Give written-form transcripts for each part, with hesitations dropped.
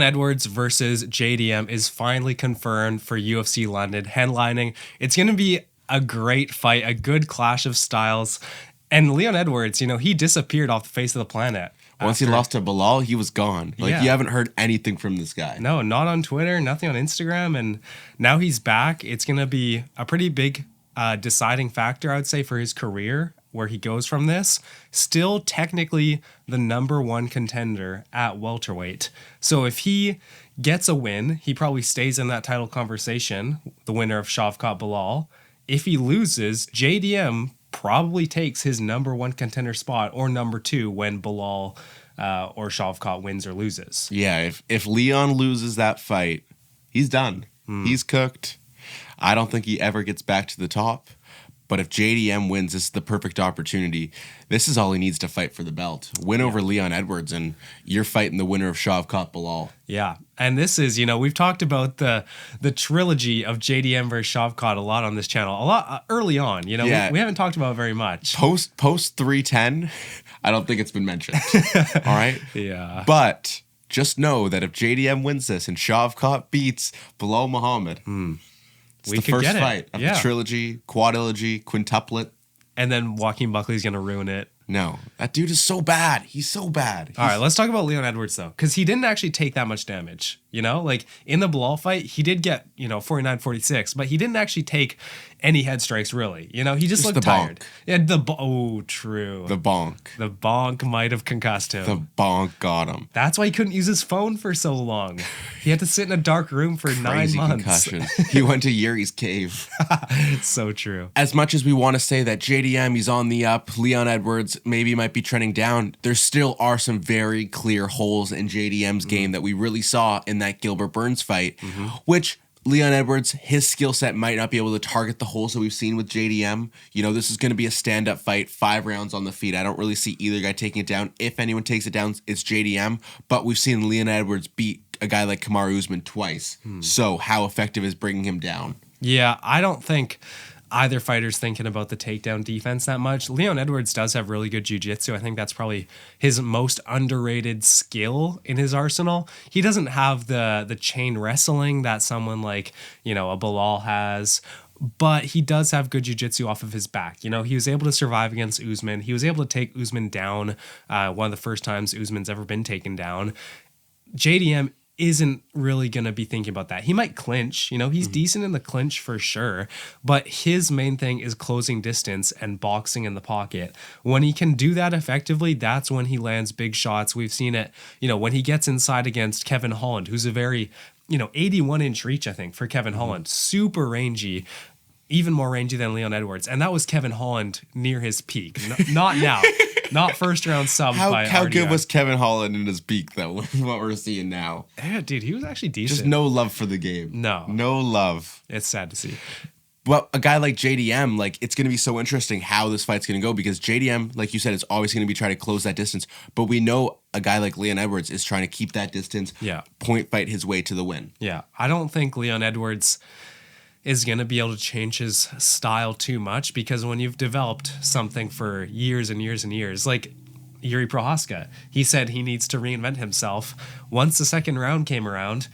Edwards versus JDM is finally confirmed for UFC London headlining. It's going to be a great fight, a good clash of styles. And Leon Edwards, he disappeared off the face of the planet. Once he lost to Bilal, he was gone. You haven't heard anything from this guy. No, not on Twitter, nothing on Instagram. And now he's back. It's going to be a pretty big deciding factor, I would say, for his career, where he goes from this. Still technically the number one contender at welterweight. So if he gets a win, he probably stays in that title conversation, the winner of Shavkat Bilal. If he loses, JDM probably takes his number one contender spot or number two when Bilal or Shavkat wins or loses. Yeah, if Leon loses that fight, he's done. He's cooked. I don't think he ever gets back to the top. But if JDM wins, this is the perfect opportunity. This is all he needs to fight for the belt. Win over Leon Edwards, and you're fighting the winner of Shavkat Bilal. Yeah, and this is, we've talked about the trilogy of JDM versus Shavkat a lot on this channel, a lot early on. We haven't talked about it very much. Post 310, I don't think it's been mentioned. All right? Yeah. But just know that if JDM wins this and Shavkat beats Bilal Muhammad, it's the first fight of the trilogy, quadrilogy, quintuplet. And then Joaquin Buckley's going to ruin it. No, that dude is so bad. He's so bad. All right, let's talk about Leon Edwards, though, because he didn't actually take that much damage. Like in the Bilal fight, he did get, 49-46, but he didn't actually take any head strikes, really. He just looked tired. Bonk. Yeah, true. The bonk. The bonk might have concussed him. The bonk got him. That's why he couldn't use his phone for so long. He had to sit in a dark room for 9 months. Concussion. He went to Yuri's cave. It's so true. As much as we want to say that JDM, he's on the up, Leon Edwards maybe might be trending down, there still are some very clear holes in JDM's game that we really saw in that Gilbert Burns fight, which Leon Edwards, his skill set might not be able to target the holes that we've seen with JDM. This is going to be a stand-up fight, 5 rounds on the feet. I don't really see either guy taking it down. If anyone takes it down, it's JDM. But we've seen Leon Edwards beat a guy like Kamaru Usman twice. So how effective is bringing him down? Yeah, I don't think either fighter's thinking about the takedown defense that much. Leon Edwards does have really good jiu-jitsu. I think that's probably his most underrated skill in his arsenal. He doesn't have the chain wrestling that someone like, a Bilal has, but he does have good jiu-jitsu off of his back. He was able to survive against Usman. He was able to take Usman down one of the first times Usman's ever been taken down. JDM isn't really going to be thinking about that. He might clinch, he's decent in the clinch for sure, but his main thing is closing distance and boxing in the pocket. When he can do that effectively, that's when he lands big shots. We've seen it, when he gets inside against Kevin Holland, who's a very, 81-inch reach, I think, for Kevin Holland. Super rangy, even more rangy than Leon Edwards. And that was Kevin Holland near his peak. Not now. Not first round sub by How RDR. good was Kevin Holland in his peak, though, what we're seeing now? Yeah, dude, he was actually decent. Just no love for the game. No love. It's sad to see. But a guy like JDM, it's going to be so interesting how this fight's going to go, because JDM, like you said, is always going to be trying to close that distance. But we know a guy like Leon Edwards is trying to keep that distance, point fight his way to the win. Yeah, I don't think Leon Edwards is going to be able to change his style too much, because when you've developed something for years and years and years, like Yuri Prohaska, he said he needs to reinvent himself. Once the second round came around,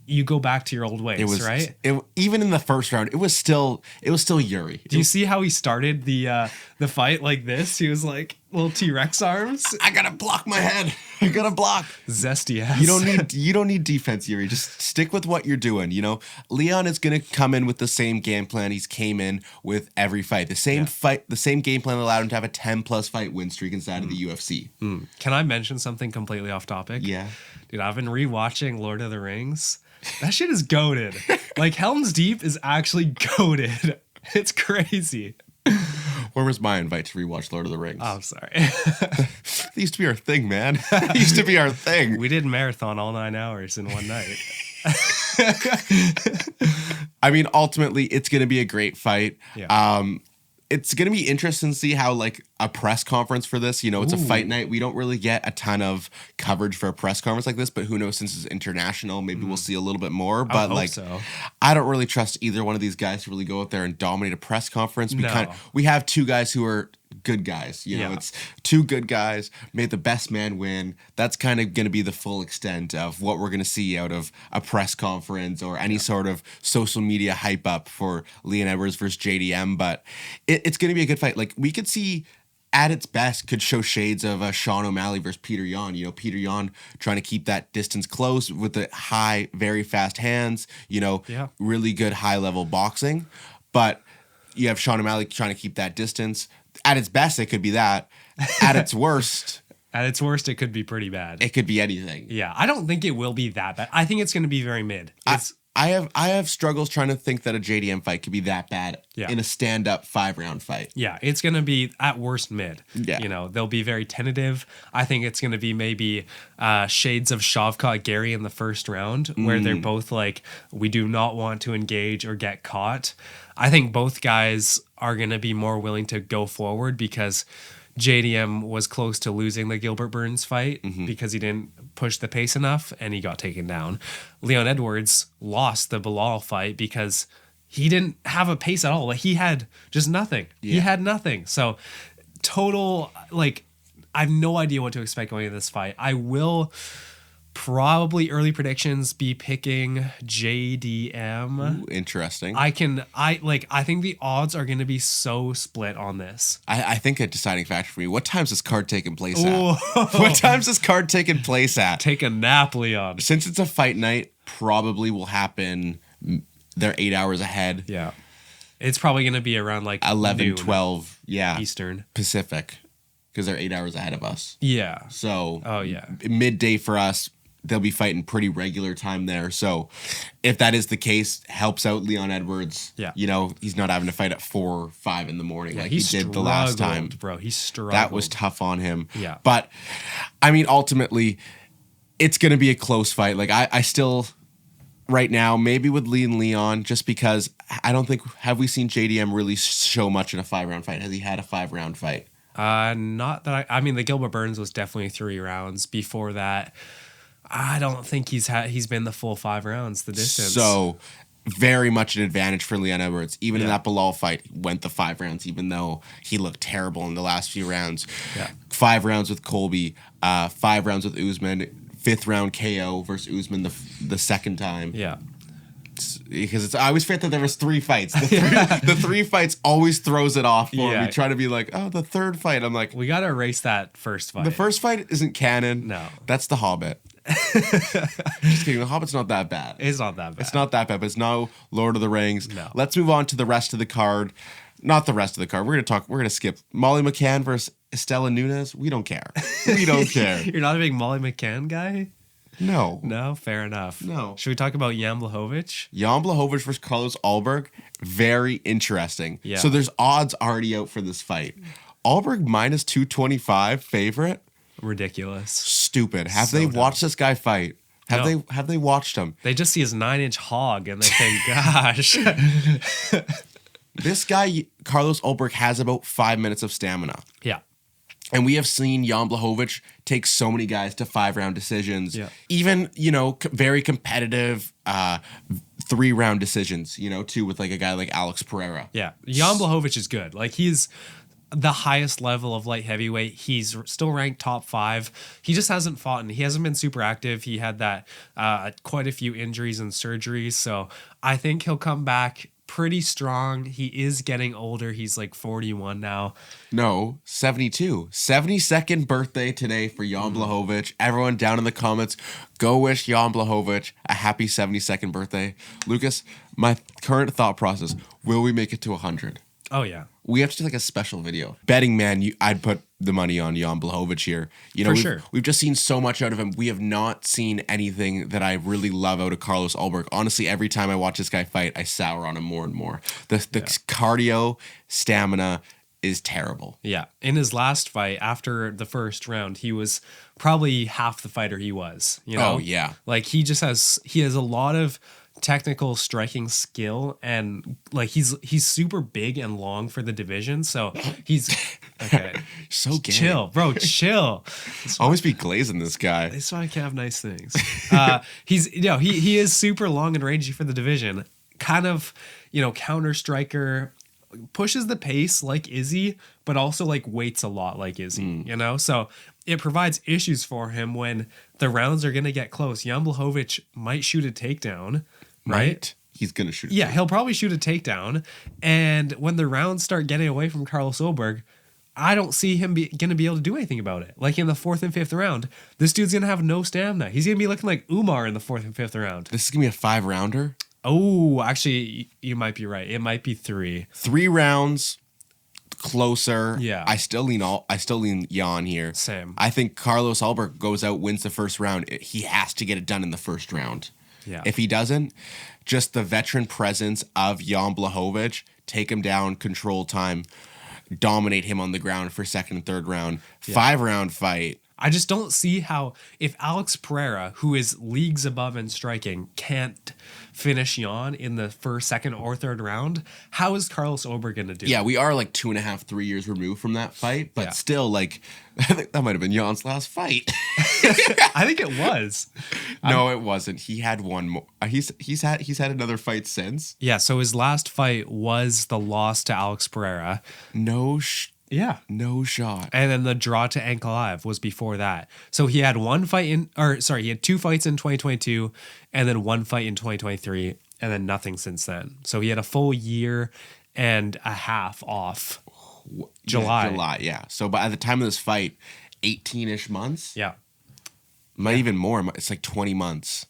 you go back to your old ways, right? Even in the first round, it was still Yuri. Do you see how he started the fight like this? He was like little T-Rex arms. I gotta block my head. I gotta block. Zesty ass. You don't need defense, Yuri. Just stick with what you're doing. Leon is gonna come in with the same game plan he's came in with every fight. The same game plan that allowed him to have a 10+ fight win streak inside of the UFC. Can I mention something completely off topic? Yeah. Dude, I've been rewatching Lord of the Rings. That shit is goated. Helm's Deep is actually goated. It's crazy. Where was my invite to rewatch Lord of the Rings? Oh, I'm sorry. It used to be our thing, man. It used to be our thing. We did marathon all 9 hours in one night. I mean, ultimately, it's going to be a great fight. Yeah. It's going to be interesting to see how, a press conference for this. You know, it's a fight night. We don't really get a ton of coverage for a press conference like this, but who knows, since it's international, maybe we'll see a little bit more. But like, so. I don't really trust either one of these guys to really go out there and dominate a press conference. We have two guys who are good guys. You know, it's two good guys, made the best man win. That's kind of going to be the full extent of what we're going to see out of a press conference or any sort of social media hype up for Leon Edwards versus JDM. But it's going to be a good fight. Like, we could see, at its best, could show shades of Sean O'Malley versus Peter Yan. You know, Peter Yan trying to keep that distance close with the high, very fast hands, you know, really good high-level boxing. But you have Sean O'Malley trying to keep that distance. At its best, it could be that. At its worst... At its worst, it could be pretty bad. It could be anything. Yeah, I don't think it will be that bad. I think it's going to be very mid. I have struggles trying to think that a JDM fight could be that bad in a stand-up 5-round fight. Yeah, it's going to be at worst mid. Yeah. You know, they'll be very tentative. I think it's going to be maybe shades of Shavkat Gary in the first round, where they're both like, we do not want to engage or get caught. I think both guys are going to be more willing to go forward because JDM was close to losing the Gilbert Burns fight because he didn't push the pace enough and he got taken down. Leon Edwards lost the Bilal fight because he didn't have a pace at all. Like, he had just nothing. Yeah. He had nothing. So total, like, I have no idea what to expect going into this fight. I will probably, early predictions, be picking JDM. Ooh, interesting. I think the odds are going to be so split on this. I think a deciding factor for me. What time's this card taking place at? What time's this card taking place at? Take a nap, Leon. Since it's a fight night, probably will happen. They're 8 hours ahead. Yeah. It's probably going to be around like 11, noon 12, Eastern. Pacific, because they're 8 hours ahead of us. Yeah. So yeah. Midday for us. They'll be fighting pretty regular time there. So if that is the case, helps out Leon Edwards. Yeah. You know, he's not having to fight at 4 or 5 in the morning like he did the last time. Bro, he struggled. That was tough on him. Yeah. But, I mean, ultimately, it's going to be a close fight. Like, I still, right now, maybe with Leon, just because I don't think, have we seen JDM really show much in a 5-round fight? Has he had a 5-round fight? Not that I mean, the Gilbert Burns was definitely 3 rounds. Before that, I don't think he's been the full 5 rounds, the distance. So, very much an advantage for Leon Edwards. Even in that Bilal fight, he went the 5 rounds, even though he looked terrible in the last few rounds. Yeah. 5 rounds with Colby, 5 rounds with Usman, 5th round KO versus Usman the second time. Yeah. Because I always forget that there was 3 fights. The 3 fights always throws it off for me. Try to be like, oh, the 3rd fight. I'm like, we got to erase that first fight. The first fight isn't canon. No. That's The Hobbit. Just kidding. The Hobbit's not that bad. It's not that bad. It's not that bad, but it's no Lord of the Rings. No. Let's move on to the rest of the card. Not the rest of the card. We're gonna skip Molly McCann versus Estela Nunes. We don't care. We don't care. You're not a big Molly McCann guy? No. No, fair enough. No. Should we talk about Jan Blachowicz? Jan Blachowicz versus Carlos Ulberg. Very interesting. Yeah. So there's odds already out for this fight. Ulberg minus 225 favorite. Ridiculous. Stupid. Have they watched this guy fight? Have they watched him? They just see his 9-inch hog and they think, gosh. This guy, Carlos Ulberg, has about 5 minutes of stamina. Yeah. And we have seen Jan Blachowicz take so many guys to 5-round decisions. Yeah. Even, very competitive 3-round decisions, too, with like a guy like Alex Pereira. Yeah. Jan Blachowicz is good. Like, he's the highest level of light heavyweight. He's still ranked top 5. He just hasn't fought, and he hasn't been super active. He had that quite a few injuries and surgeries. So I think he'll come back pretty strong. He is getting older. He's like 41 now. No, 72. 72nd birthday today for Jan Blachowicz. Everyone down in the comments, go wish Jan Blachowicz a happy 72nd birthday. Lucas, my current thought process, will we make it to 100? Oh, yeah. We have to do like a special video. Betting man, I'd put the money on Jan Blachowicz here. For sure. We've just seen so much out of him. We have not seen anything that I really love out of Carlos Ulberg. Honestly, every time I watch this guy fight, I sour on him more and more. The cardio, stamina is terrible. Yeah. In his last fight, after the first round, he was probably half the fighter he was. Oh, yeah. Like, he has a lot of technical striking skill, and like he's super big and long for the division. So he's okay. So gay. Chill, bro. Chill. Always be glazing this guy. That's why I can't have nice things. He's he is super long and rangy for the division. Kind of counter striker, pushes the pace like Izzy, but also like waits a lot like Izzy. So it provides issues for him when the rounds are gonna get close. Jan Blachowicz might shoot a takedown. Right? He's going to shoot Yeah, he'll probably shoot a takedown. And when the rounds start getting away from Carlos Ulberg, I don't see him going to be able to do anything about it. Like in the 4th and 5th round, this dude's going to have no stamina. He's going to be looking like Umar in the 4th and 5th round. This is going to be a 5-rounder? Oh, actually, you might be right. It might be 3. 3 rounds, closer. Yeah. I still lean Jan here. Same. I think Carlos Ulberg goes out, wins the first round. He has to get it done in the first round. Yeah. If he doesn't, just the veteran presence of Jan Blachowicz, take him down, control time, dominate him on the ground for 2nd and 3rd round. 5-round fight. I just don't see how, if Alex Pereira, who is leagues above in striking, can't finish Jan in the 1st, 2nd, or 3rd round, how is Carlos Ulberg going to do it? Yeah, we are like 2.5, 3 years removed from that fight, but still, like, I think that might have been Jan's last fight. I think it was. No, it wasn't. He had one more. He's had another fight since. Yeah, so his last fight was the loss to Alex Pereira. No shot. And then the draw to Ankalaev was before that. So he had he had 2 fights in 2022 and then 1 fight in 2023 and then nothing since then. So he had a full year and a half off. July. Yeah. So by the time of this fight, 18-ish months? Yeah. Might even more. It's like 20 months.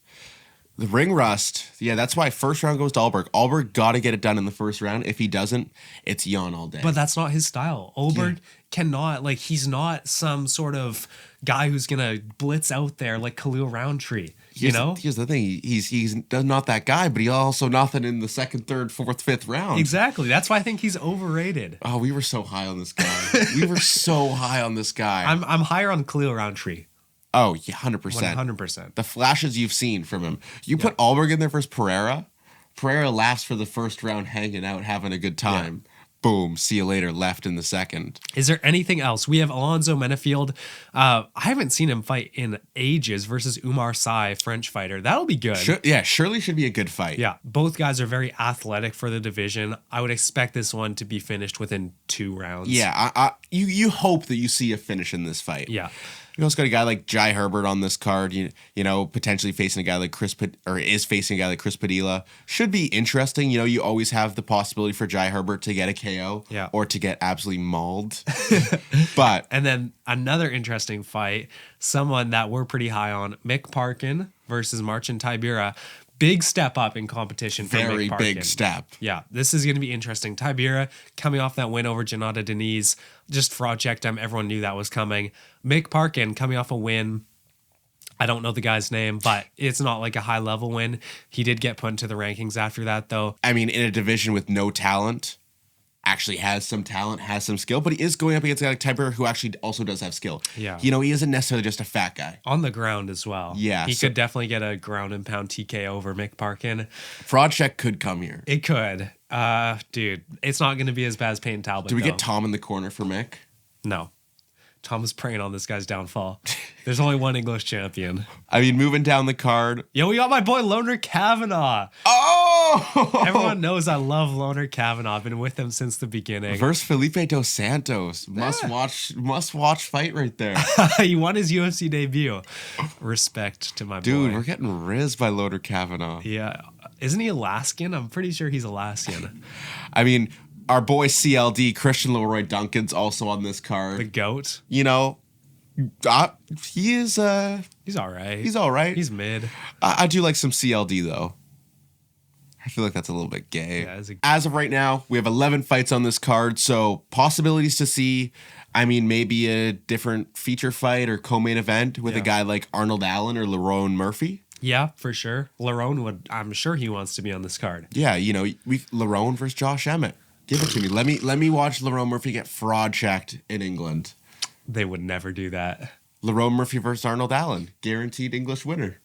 The ring rust, that's why first round goes to Ulberg. Ulberg got to get it done in the first round. If he doesn't, it's Jan all day. But that's not his style. Ulberg cannot, he's not some sort of guy who's going to blitz out there like Khalil Roundtree. Here's the thing. He's not that guy, but he also nothing in the 2nd, 3rd, 4th, 5th round. Exactly. That's why I think he's overrated. Oh, we were so high on this guy. I'm higher on Khalil Roundtree. Oh, yeah, 100%. 100%. The flashes you've seen from him. You put Ulberg in there versus Pereira. Pereira laughs for the first round, hanging out, having a good time. Yeah. Boom, see you later, left in the 2nd. Is there anything else? We have Alonzo Menefield. I haven't seen him fight in ages versus Umar Sy, French fighter. That'll be good. Surely should be a good fight. Yeah, both guys are very athletic for the division. I would expect this one to be finished within 2 rounds. Yeah, you hope that you see a finish in this fight. Yeah. You also got a guy like Jai Herbert on this card, potentially facing a guy like Chris Padilla. Should be interesting. You always have the possibility for Jai Herbert to get a KO or to get absolutely mauled. And then another interesting fight, someone that we're pretty high on, Mick Parkin versus Marcin Tybura. Big step up in competition for Very Mick Parkin. big step. Yeah, this is going to be interesting. Tybura coming off that win over Janata Deniz, just fraud checked him. Everyone knew that was coming. Mick Parkin coming off a win. I don't know the guy's name, but it's not like a high-level win. He did get put into the rankings after that, though. I mean, in a division with no talent, actually has some talent, has some skill, but he is going up against a guy like Tybura who actually also does have skill. Yeah. He isn't necessarily just a fat guy. On the ground as well. Yeah. He could definitely get a ground and pound TK over Mick Parkin. Fraud check could come here. It could. Dude, it's not going to be as bad as Peyton Talbot. Do we get Tom in the corner for Mick? No. Tom is preying on this guy's downfall. There's only one English champion. I mean, moving down the card. Yo, we got my boy Loner Kavanaugh. Oh! Everyone knows I love Loner Kavanaugh. I've been with him since the beginning. Versus Felipe dos Santos. Must watch fight right there. He won his UFC debut. Respect to my boy. Dude, we're getting rizzed by Loner Kavanaugh. Yeah. Isn't he Alaskan? I'm pretty sure he's Alaskan. I mean, our boy CLD, Christian Leroy Duncan's also on this card. The GOAT. He is... He's all right. He's all right. He's mid. I do like some CLD, though. I feel like that's a little bit gay. Yeah, as of right now, we have 11 fights on this card, so possibilities to see, maybe a different feature fight or co-main event with a guy like Arnold Allen or Lerone Murphy. Yeah, for sure. Lerone I'm sure he wants to be on this card. Yeah, Lerone versus Josh Emmett. Give it to me. Let me watch Lerone Murphy get fraud checked in England. They would never do that. Lerone Murphy versus Arnold Allen. Guaranteed English winner.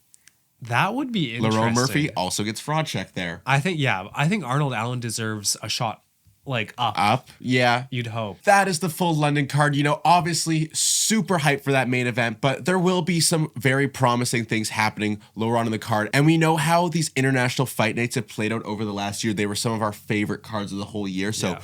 That would be interesting. Lerone Murphy also gets fraud check there. I think Arnold Allen deserves a shot like up. Yeah. You'd hope. That is the full London card. You know, obviously super hyped for that main event, but there will be some very promising things happening lower on in the card. And we know how these international fight nights have played out over the last year. They were some of our favorite cards of the whole year. So,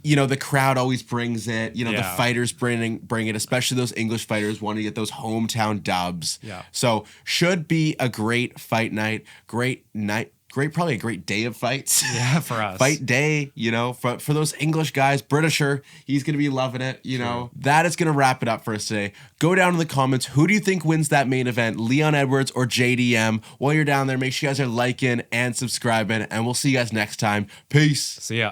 you know, the crowd always brings it. You know, the fighters bring it, especially those English fighters wanting to get those hometown dubs. Yeah. So should be a great fight night, probably a great day of fights. Yeah, for us. Fight day, you know, for those English guys, Britisher, he's going to be loving it, you know. That is going to wrap it up for us today. Go down in the comments. Who do you think wins that main event, Leon Edwards or JDM? While you're down there, make sure you guys are liking and subscribing, and we'll see you guys next time. Peace. See ya.